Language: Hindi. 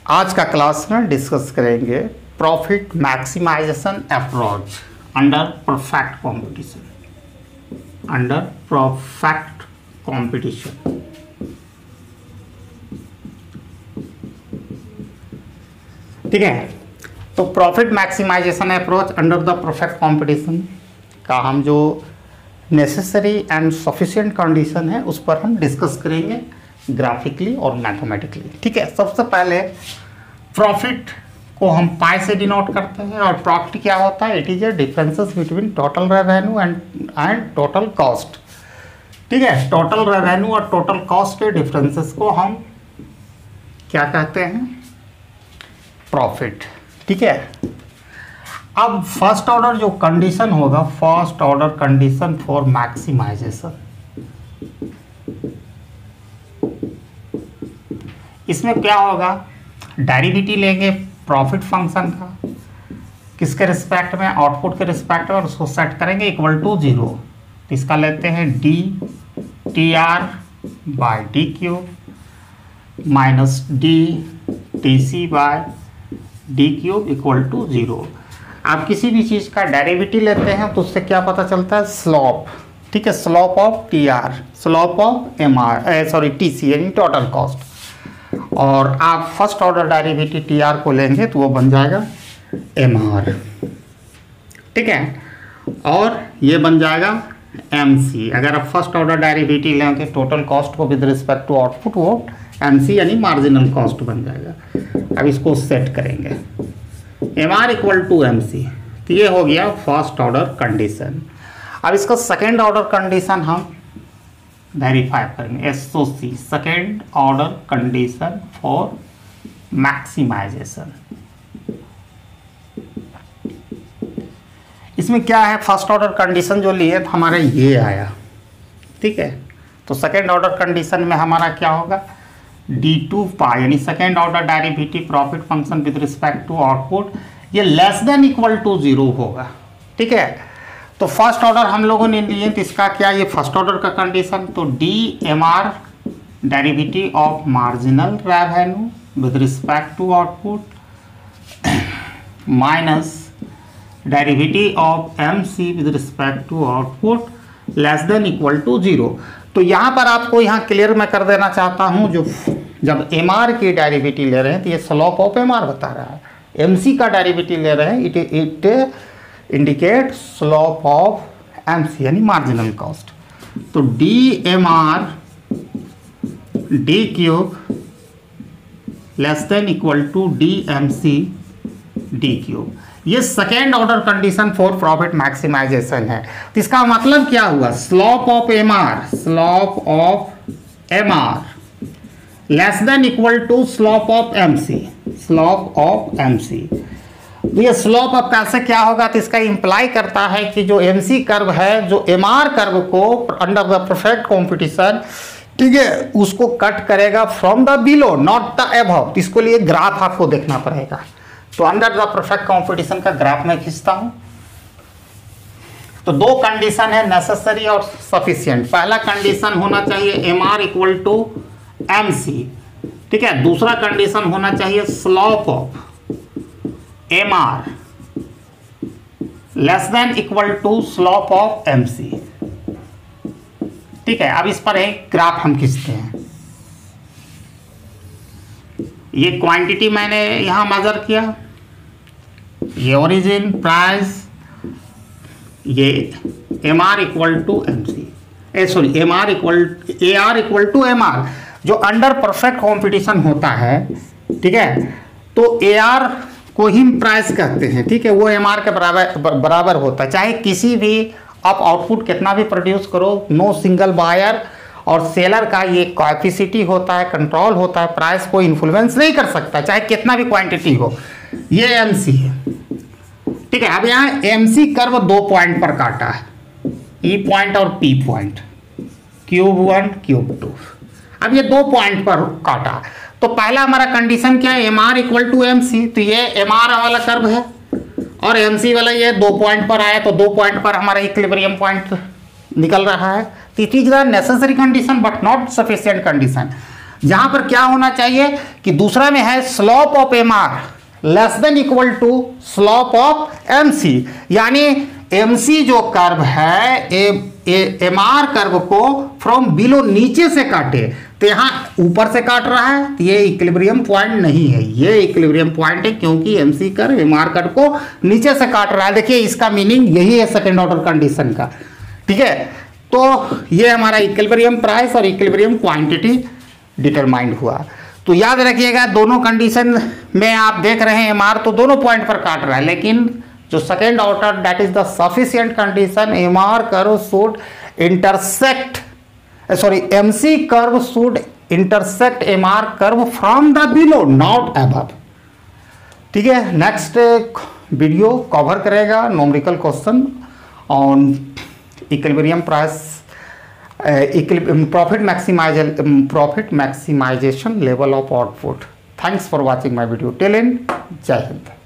आज का क्लास में डिस्कस करेंगे profit maximization approach under perfect competition. Under perfect competition ठीक है। तो profit maximization approach under the perfect competition का हम जो नेसेसरी एंड सफिशिएंट कंडीशन है उस पर हम डिस्कस करेंगे ग्राफिकली और मैथमेटिकली। ठीक है, सबसे पहले प्रॉफिट को हम पाई से डिनोट करते हैं और प्रॉफिट क्या होता है? It is a differences between total revenue and total cost. ठीक है, टोटल रेवेन्यू और टोटल कॉस्ट के डिफरेंसेस को हम क्या कहते हैं? प्रॉफिट। ठीक है, अब फर्स्ट ऑर्डर जो कंडीशन होगा, first order condition for maximization, इसमें क्या होगा? डेरिवेटिव लेंगे प्रॉफिट फंक्शन का, किसके रिस्पेक्ट में? आउटपुट के रिस्पेक्ट में, और उसको सेट करेंगे इक्वल टू 0। तो इसका लेते हैं D T R by D cube minus D T C by D cube equal to 0। आप किसी भी चीज़ का डेरिवेटिव लेते हैं तो उससे क्या पता चलता है? स्लोप। ठीक है, slope of T R, slope of M R, sorry T C यानी टोटल कॉस्ट। और आप first order derivative T R को लेंगे तो वो बन जाएगा एम आर। ठीक है, और ये बन जाएगा एम सी। अगर आप फर्स्ट ऑर्डर डेरिवेटिव लेंगे टोटल कॉस्ट को विद रिस्पेक्ट टू आउटपुट, वो एम सी यानी मार्जिनल कॉस्ट बन जाएगा। अब इसको सेट करेंगे M R equal to M C. तो ये हो गया फर्स्ट ऑर्डर कंडीशन। अब इसका सेकेंड ऑर्डर कंडीशन हम वेरीफाई करेंगे, SOC, second order condition for maximization. इसमें क्या है? फर्स्ट ऑर्डर कंडीशन जो लिए तो हमारा ये आया। ठीक है, तो सेकेंड ऑर्डर कंडीशन में हमारा क्या होगा? d2 पाई यानी second order derivative profit function with respect to output, ये लेस देन इक्वल टू 0 होगा। ठीक है, तो फर्स्ट ऑर्डर हम लोगों ने लिए तो इसका क्या? ये फर्स्ट ऑर्डर का कंडीशन, तो D M R derivative of marginal revenue with respect to output minus derivative of M C with respect to output less than equal to 0। तो यहाँ पर आपको यहाँ क्लियर मैं कर देना चाहता हूँ, जो जब एम आर की डेरिवेटिव ले रहे हैं तो ये स्लोप ऑफ एम आर बता रहा है, एम सी का डेरिवेटिव ले रहे हैं it indicate slope of M C यानी मार्जिनल कॉस्ट। तो D M R D cube less than equal to D M C D cube, ये second order condition for profit maximisation है। तो इसका मतलब क्या हुआ? Slope of M R, slope of M R less than equal to slope of M C, slope of M C. ये स्लोप ऑफ कैसे क्या होगा? तो इसका इंप्लाई करता है कि जो एम सी कर्व है, जो एम आर कर्व को अंडर द परफेक्ट कॉम्पिटिशन, ठीक है, उसको कट करेगा from the below not the above. इसको लिए ग्राफ आपको देखना पड़ेगा। तो अंडर द परफेक्ट कॉम्पिटिशन का ग्राफ मैं खींचता हूं। तो दो कंडीशन है, नेसेसरी और सफिशिएंट। पहला कंडीशन होना चाहिए M R equal to M C. ठीक है, दूसरा कंडीशन होना चाहिए slope of M R less than equal to slope of M C. ठीक है, अब इस पर एक ग्राफ हम खींचते हैं। ये क्वांटिटी मैंने यहां मेजर किया, ये ओरिजिन, प्राइस, ये M R equal to M C, sorry M R equal A R equal to M R. जो अंडर परफेक्ट कंपटीशन होता है, ठीक है, तो ए आर को ही प्राइस कहते हैं। ठीक है, वो एम आर के बराबर होता है। चाहे किसी भी आप आउटपुट कितना भी प्रोड्यूस करो, नो सिंगल बायर और सेलर का ये कैपेसिटी होता है, कंट्रोल होता है, प्राइस को इन्फ्लुएंस नहीं कर सकता, चाहे कितना भी क्वांटिटी हो। ये एम सी है। ठीक है, अब यहाँ एम सी कर्व 2 पॉइंट पर काटा है, ई पॉइंट और पी पॉइंट, क्यूब 1 क्यूब 2। अब ये 2 पॉइंट पर काटा। तो पहला हमारा कंडीशन क्या है? M R equal to M C. तो ये एम आर वाला कर्व है और एम सी वाला ये 2 पॉइंट पर आया, तो 2 पॉइंट पर हमारा इक्विलिब्रियम पॉइंट निकल रहा है। तो it is the necessary condition but not sufficient condition. जहां पर क्या होना चाहिए कि दूसरा में है slope of M R less than equal to slope of M C, यानी एम सी जो कर्व है एम आर कर्व को फ्रॉम बिलो नीचे से काटे, तो यहां ऊपर से काट रहा है, तो ये इक्विलिब्रियम पॉइंट नहीं है, ये इक्विलिब्रियम पॉइंट है क्योंकि M C curve M R curve को नीचे से काट रहा है। देखिए इसका मीनिंग यही है सेकेंड ऑर्डर कंडीशन का, ठीक है। तो ये हमारा इक्विलिब्रियम प्राइस और इक्विलिब्रियम क्वांटिटी डिटरमाइंड हुआ। तो याद रखिएगा दोनों कंडीशन में आप देख रहे हैं एमआर तो दोनों पॉइंट पर काट रहा है, लेकिन जो second order that is the sufficient condition, MR curve should intersect MC curve should intersect MR curve from the below not above, ठीक है। नेक्स्ट वीडियो कवर करेगा numerical question on equilibrium price profit maximization level of output. Thanks for watching my video. Till then, Jai Hind.